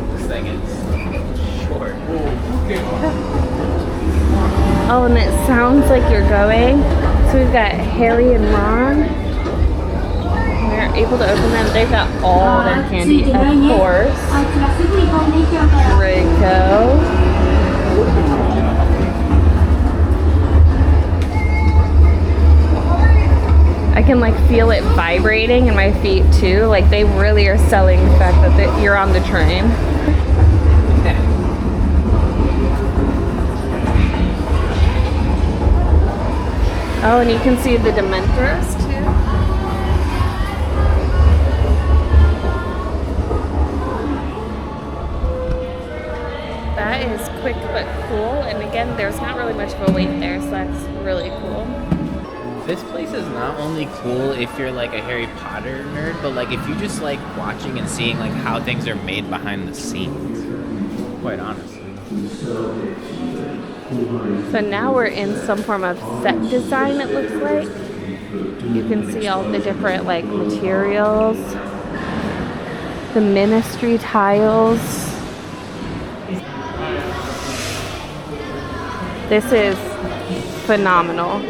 Speaker 2: Looks like it's short.
Speaker 1: Oh, and it sounds like you're going. So we've got Harry and Ron. We're able to open them. They've got all their candy, of course. Draco. I can like feel it vibrating in my feet too. Like they really are selling the fact that you're on the train. Oh, and you can see the Dementors too. again, there's not really much of a wait there, so that's really cool.
Speaker 2: This place is not only cool if you're like a Harry Potter nerd, but like if you just like watching and seeing like how things are made behind the scenes. Quite honestly.
Speaker 1: So now we're in some form of set design, it looks like. You can see all the different like materials, the ministry tiles. This is phenomenal.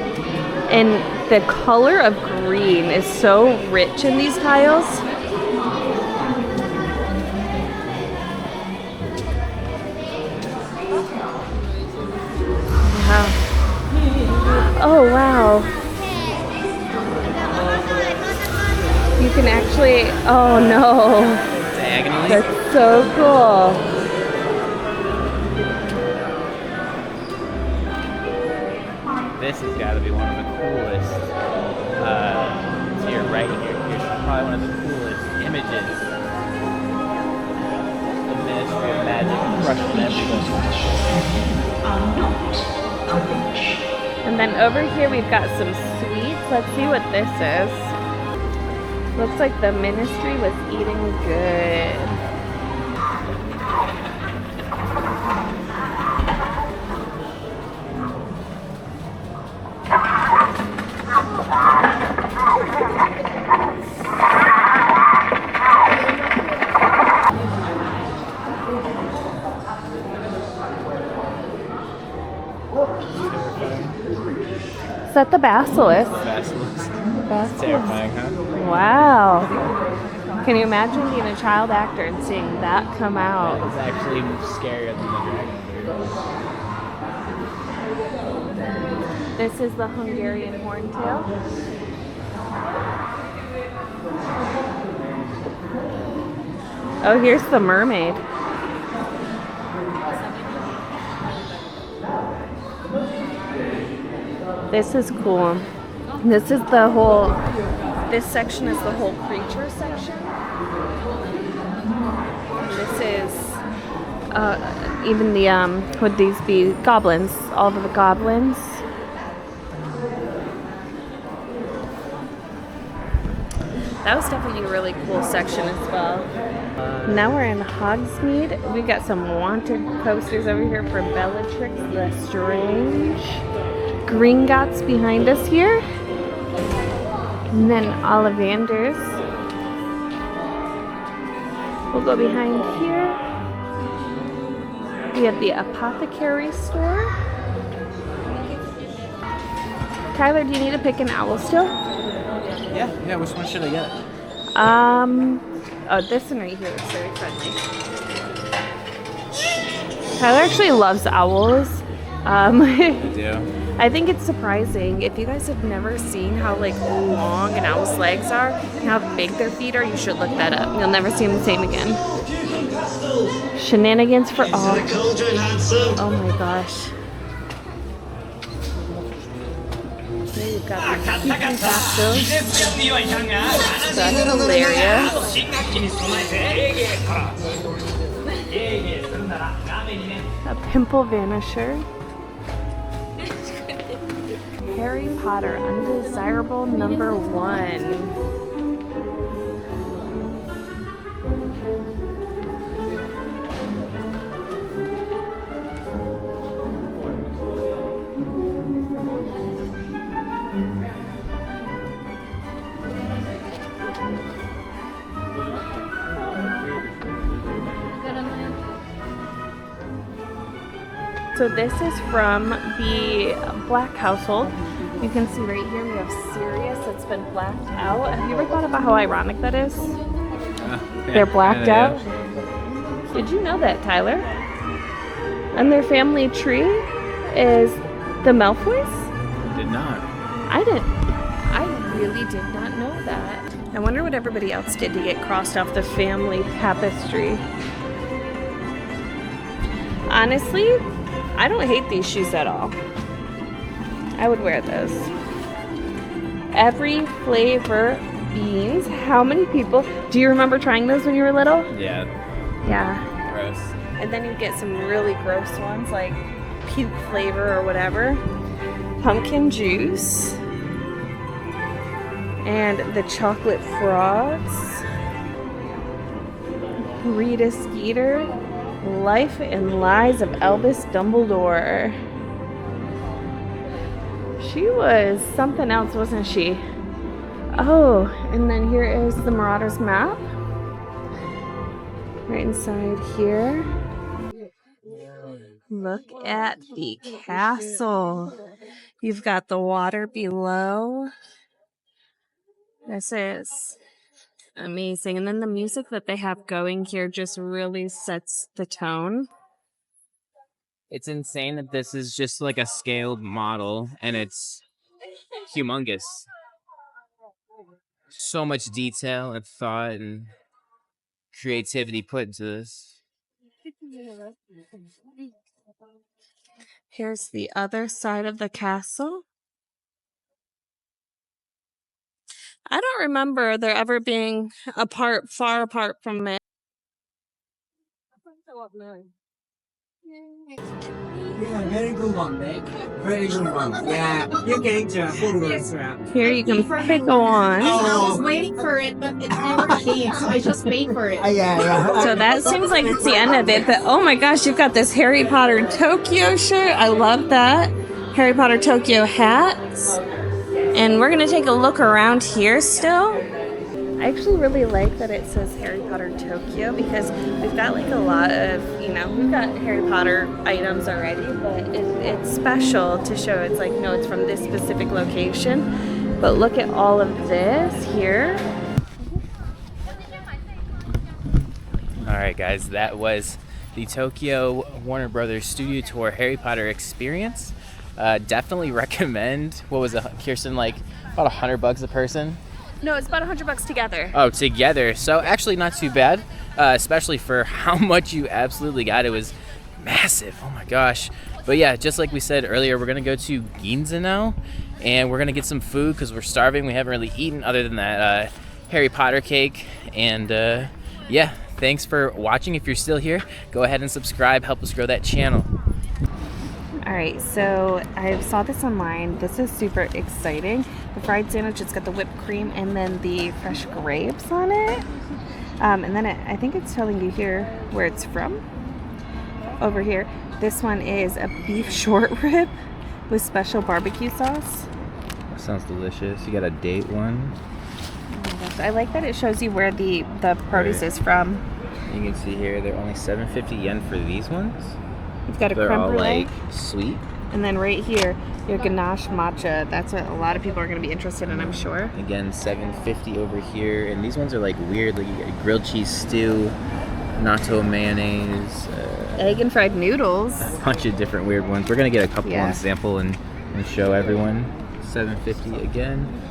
Speaker 1: And the color of green is so rich in these tiles. Wow. Oh, wow. You can actually, oh no.
Speaker 2: Diagonally?
Speaker 1: That's so cool.
Speaker 2: This has got to be one of the coolest. To your right here, here's probably one of the coolest images. The Ministry of Magic crushing everything.
Speaker 1: And then over here we've got some sweets. Let's see what this is. Looks like the ministry was eating good. Is that the basilisk?
Speaker 2: Basilisk. Terrifying, huh?
Speaker 1: Wow. Can you imagine being a child actor and seeing that come out?
Speaker 2: It's actually scarier than the dragon.
Speaker 1: This is the Hungarian horntail. Oh, here's the mermaid. This is cool. This is the whole, this section is the whole creature section. This is even the, would these be goblins? All of the goblins. That was definitely a really cool section as well. Now we're in Hogsmeade. We've got some wanted posters over here for Bellatrix Lestrange. Gringotts behind us here. And then Ollivanders. We'll go behind here. We have the Apothecary store. Tyler, do you need to pick an owl still?
Speaker 2: Yeah, which one should I get?
Speaker 1: Oh, this one right here is very friendly. Tyler actually loves owls.
Speaker 2: I do.
Speaker 1: I think it's surprising. If you guys have never seen how like long an owl's legs are and how big their feet are, you should look that up. You'll never see them the same again. Shenanigans for all. Oh my gosh. Here you've got the Keystone Castles. That's hilarious. A pimple vanisher. Harry Potter Undesirable number 1. So this is from the Black household. You can see right here we have Sirius that's been blacked out. Have you ever thought about how ironic that is? They're blacked out. Did you know that, Tyler? And their family tree is the Malfoys?
Speaker 2: Did not.
Speaker 1: I didn't. I really did not know that. I wonder what everybody else did to get crossed off the family tapestry. Honestly, I don't hate these shoes at all. I would wear those. Every flavor beans. How many people? Do you remember trying those when you were little?
Speaker 2: Yeah.
Speaker 1: Yeah.
Speaker 2: Gross.
Speaker 1: And then you get some really gross ones like puke flavor or whatever. Pumpkin juice. And the chocolate frogs. Rita Skeeter. Life and Lies of Albus Dumbledore. She was something else, wasn't she? Oh, and then here is the Marauders map. Right inside here. Look at the castle. You've got the water below. This is amazing. And then the music that they have going here just really sets the tone.
Speaker 2: It's insane that this is just like a scaled model and it's humongous. So much detail and thought and creativity put into this.
Speaker 1: Here's the other side of the castle. I don't remember there ever being far apart from it.
Speaker 6: Yeah, very good one, mate. Very good one. Yeah, you can eat your food restaurant.
Speaker 1: Here you can pick one.
Speaker 10: I was waiting for it, but it never came, so I just paid for it.
Speaker 6: Yeah.
Speaker 1: So that seems like it's the end of it, but oh my gosh, you've got this Harry Potter Tokyo shirt. I love that. Harry Potter Tokyo hats. And we're gonna take a look around here still. I actually really like that it says Harry Potter Tokyo because we've got like a lot of, we've got Harry Potter items already, but it's special to show it's like, no, it's from this specific location. But look at all of this here.
Speaker 2: All right, guys, that was the Tokyo Warner Brothers Studio Tour Harry Potter experience. Definitely recommend. What was it, Kiersten, like about $100 a person?
Speaker 1: No, it's about $100 together.
Speaker 2: Oh, together. So actually not too bad, especially for how much you absolutely got. It was massive. Oh my gosh. But yeah, just like we said earlier, we're going to go to Ginza now, and we're going to get some food because we're starving. We haven't really eaten other than that Harry Potter cake. And yeah, thanks for watching. If you're still here, go ahead and subscribe. Help us grow that channel.
Speaker 1: All right, so I saw this online. This is super exciting. The fried sandwich, it's got the whipped cream and then the fresh grapes on it. And then I think it's telling you here where it's from. Over here. This one is a beef short rib with special barbecue sauce.
Speaker 2: That sounds delicious. You got a date one.
Speaker 1: Oh my gosh, I like that it shows you where the produce is from.
Speaker 2: You can see here, they're only 750 yen for these ones.
Speaker 1: You've got a
Speaker 2: They're
Speaker 1: creme
Speaker 2: all
Speaker 1: brulee.
Speaker 2: like sweet.
Speaker 1: And then right here, your ganache matcha. That's what a lot of people are going to be interested in, I'm sure.
Speaker 2: Again, 750 over here. And these ones are like weird. Like you get a grilled cheese stew, natto mayonnaise.
Speaker 1: Egg and fried noodles.
Speaker 2: A bunch of different weird ones. We're going to get a couple
Speaker 1: Yeah.
Speaker 2: on sample and show everyone. 750 again.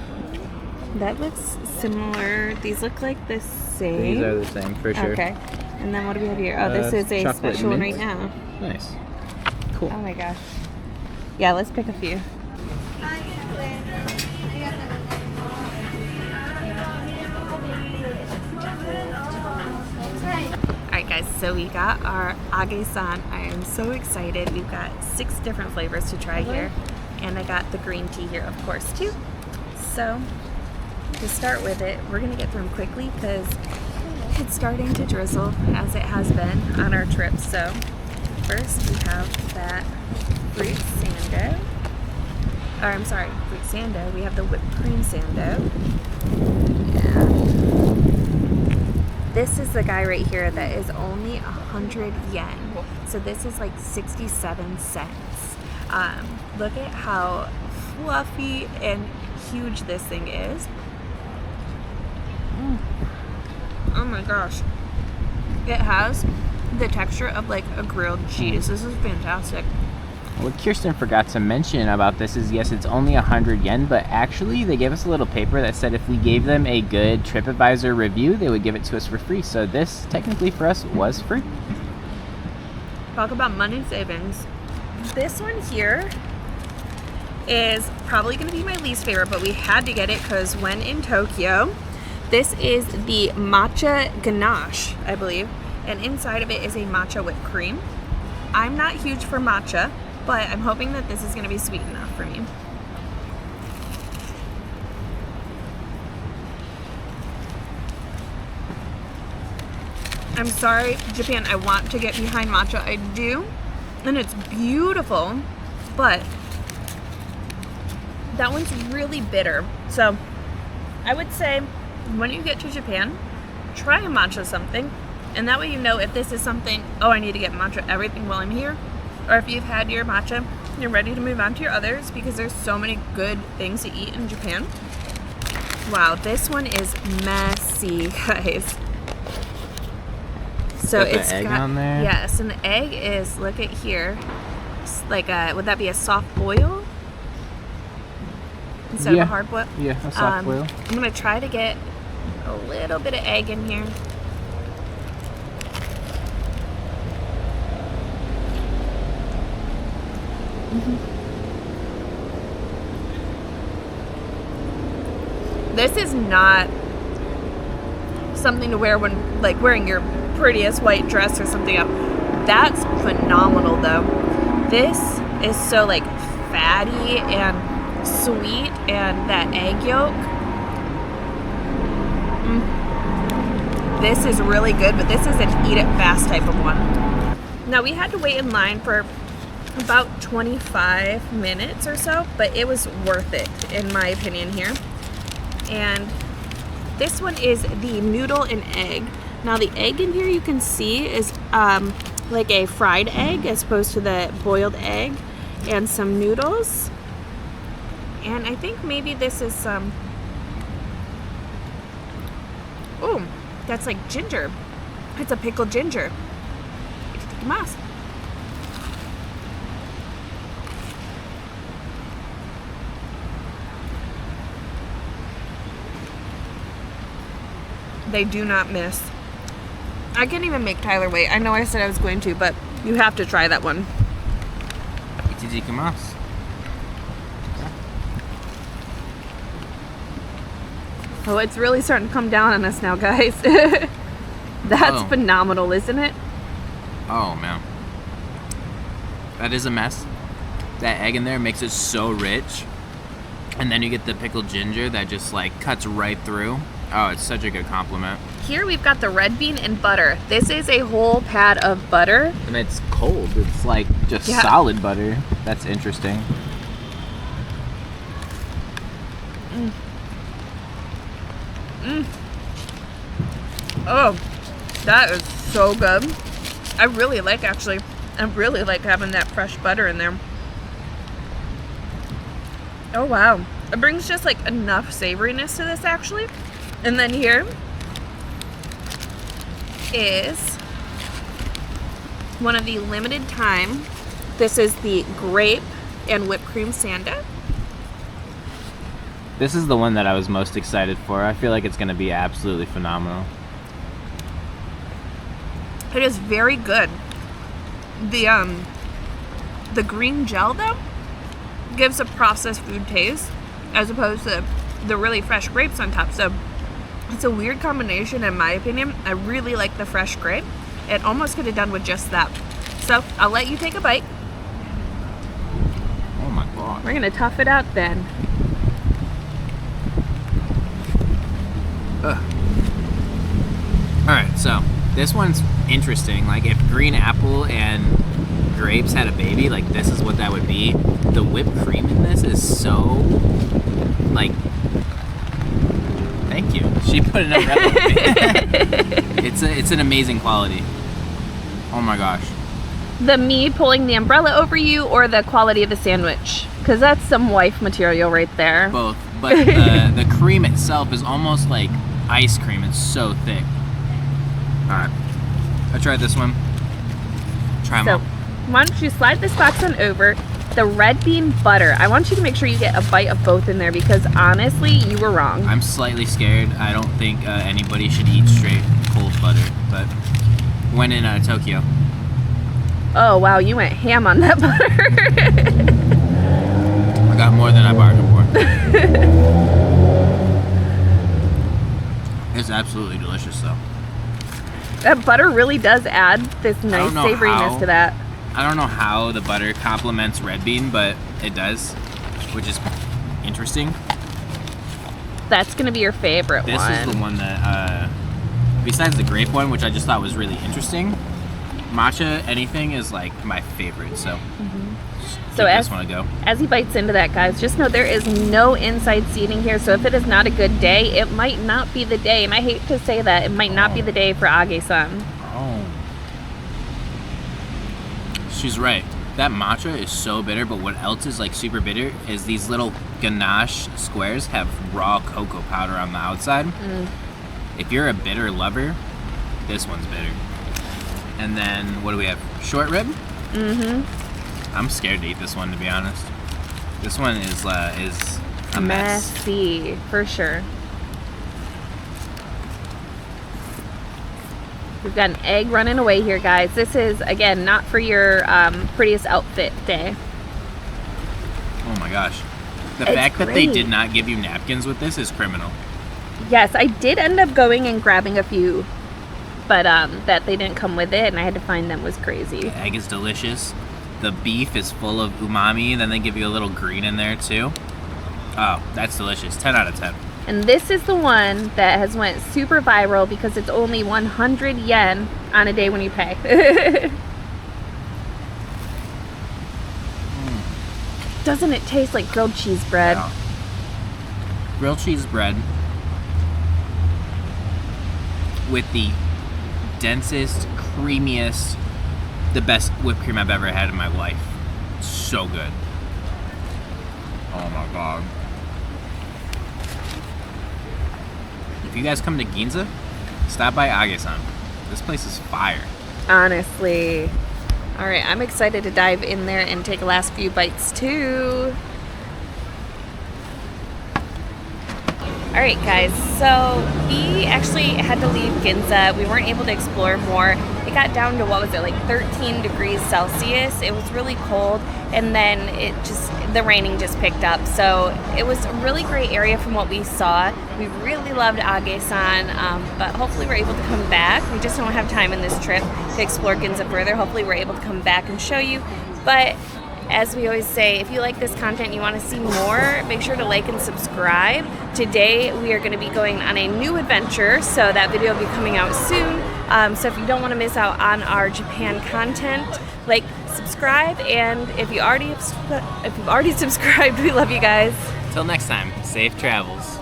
Speaker 1: That looks similar. These look like the same.
Speaker 2: These are the same for sure.
Speaker 1: Okay. And then what do we have here? Oh, this is a
Speaker 2: chocolate
Speaker 1: special one
Speaker 2: mint.
Speaker 1: right now.
Speaker 2: Nice. Cool.
Speaker 1: Oh my gosh. Yeah, let's pick a few. Alright guys, so we got our age-san. I am so excited. We've got 6 different flavors to try here. And I got the green tea here, of course, too. So, to start with it, we're going to get through them quickly because it's starting to drizzle, as it has been on our trip. So, first we have that fruit sando. Or I'm sorry, fruit sando. We have the whipped cream sando. And this is the guy right here that is only 100 yen. So this is like 67 cents. Look at how fluffy and huge this thing is. Oh my gosh. It has the texture of like a grilled cheese. This is fantastic.
Speaker 2: What Kiersten forgot to mention about this is, yes, it's only 100 yen, but actually they gave us a little paper that said if we gave them a good TripAdvisor review, they would give it to us for free. So this, technically for us, was free.
Speaker 1: Talk about money savings. This one here is probably going to be my least favorite, but we had to get it because when in Tokyo, this is the matcha ganache, I believe, and inside of it is a matcha whipped cream. I'm not huge for matcha, but I'm hoping that this is going to be sweet enough for me. I'm sorry, Japan, I want to get behind matcha. I do, and it's beautiful, but that one's really bitter. So I would say when you get to Japan, try a matcha something, and that way you know if this is something, oh, I need to get matcha everything while I'm here, or if you've had your matcha, you're ready to move on to your others, because there's so many good things to eat in Japan. Wow, this one is messy, guys. So it's
Speaker 2: egg
Speaker 1: got,
Speaker 2: on there?
Speaker 1: yes, and the egg is, look at here, it's like a, would that be a soft boil instead of a hard boil?
Speaker 2: Yeah, a soft boil.
Speaker 1: I'm gonna try to get a little bit of egg in here. This is not something to wear when, like, wearing your prettiest white dress or something else. That's phenomenal though. This is so like fatty and sweet, and that egg yolk. This is really good, but this is an eat it fast type of one. Now we had to wait in line for about 25 minutes or so, but it was worth it in my opinion here. And this one is the noodle and egg. Now the egg in here you can see is like a fried egg as opposed to the boiled egg, and some noodles. And I think maybe this is some, oh, that's like ginger. It's a pickled ginger. Itadakimasu. They do not miss. I can't even make Tyler wait. I know I said I was going to, but you have to try that one.
Speaker 2: Itadakimasu.
Speaker 1: Oh, it's really starting to come down on us now, guys. That's phenomenal, isn't it?
Speaker 2: Oh, man. That is a mess. That egg in there makes it so rich. And then you get the pickled ginger that just like cuts right through. Oh, it's such a good compliment.
Speaker 1: Here we've got the red bean and butter. This is a whole pad of butter.
Speaker 2: And it's cold. It's like just solid butter. That's interesting.
Speaker 1: Oh, that is so good. I really like having that fresh butter in there. Oh wow. It brings just like enough savoriness to this actually. And then here is one of the limited time. This is the grape and whipped cream sanda.
Speaker 2: This is the one that I was most excited for. I feel like it's going to be absolutely phenomenal.
Speaker 1: It is very good. The green gel though gives a processed food taste as opposed to the really fresh grapes on top. So it's a weird combination in my opinion. I really like the fresh grape. It almost could have done with just that. So I'll let you take a bite.
Speaker 2: Oh my god.
Speaker 1: We're gonna tough it out then.
Speaker 2: Alright, so this one's interesting. Like if green apple and grapes had a baby, like this is what that would be. The whipped cream in this is so like, thank you. She put an umbrella on me. It's an amazing quality. Oh my gosh.
Speaker 1: The me pulling the umbrella over you or the quality of the sandwich? Because that's some wife material right there.
Speaker 2: Both, but the cream itself is almost like ice cream. It's so thick. Alright, I tried this one. Try them all.
Speaker 1: Why don't you slide this box on over. The red bean butter. I want you to make sure you get a bite of both in there because honestly, you were wrong.
Speaker 2: I'm slightly scared. I don't think anybody should eat straight cold butter, but when in Tokyo.
Speaker 1: Oh wow, you went ham on that butter.
Speaker 2: I got more than I bargained for. It's absolutely delicious though.
Speaker 1: That butter really does add this nice savoriness to that.
Speaker 2: I don't know how the butter complements red bean, but it does, which is interesting.
Speaker 1: That's gonna be your favorite
Speaker 2: This
Speaker 1: one.
Speaker 2: is the one that, besides the grape one, which I just thought was really interesting, matcha anything is like my favorite, so
Speaker 1: So
Speaker 2: give
Speaker 1: as
Speaker 2: this one a go.
Speaker 1: he bites into that, guys, just know there is no inside seating here. So if it is not a good day, it might not be the day. And I hate to say that, it might not be the day for Age-san.
Speaker 2: Oh. She's right. That matcha is so bitter, but what else is like super bitter is these little ganache squares have raw cocoa powder on the outside. If you're a bitter lover, this one's bitter. And then what do we have? Short rib? I'm scared to eat this one, to be honest. This one is a mess.
Speaker 1: Messy, for sure. We've got an egg running away here, guys. This is, again, not for your prettiest outfit day.
Speaker 2: Oh my gosh. The
Speaker 1: It's
Speaker 2: fact that they
Speaker 1: great.
Speaker 2: did not give you napkins with this is criminal.
Speaker 1: Yes, I did end up going and grabbing a few, but that they didn't come with it, and I had to find them was crazy.
Speaker 2: The egg is delicious. The beef is full of umami. Then they give you a little green in there too. Oh, that's delicious. 10 out of 10.
Speaker 1: And this is the one that has went super viral because it's only 100 yen on a day when you pay. Doesn't it taste like grilled cheese bread?
Speaker 2: Yeah. Grilled cheese bread with the densest, creamiest, the best whipped cream I've ever had in my life. So good. Oh my god. If you guys come to Ginza, stop by Age-san. This place is fire.
Speaker 1: Honestly. All right, I'm excited to dive in there and take the last few bites too. All right, guys, so we actually had to leave Ginza. We weren't able to explore more. It got down to, what was it, like 13 degrees Celsius. It was really cold, and then the raining just picked up. So it was a really great area from what we saw. We really loved Age-san, but hopefully we're able to come back. We just don't have time in this trip to explore Ginza further. Hopefully we're able to come back and show you. But as we always say, if you like this content and you want to see more, make sure to like and subscribe. Today we are going to be going on a new adventure, so that video will be coming out soon. So if you don't want to miss out on our Japan content, like, subscribe, and if you've already subscribed, we love you guys.
Speaker 2: Till next time, safe travels.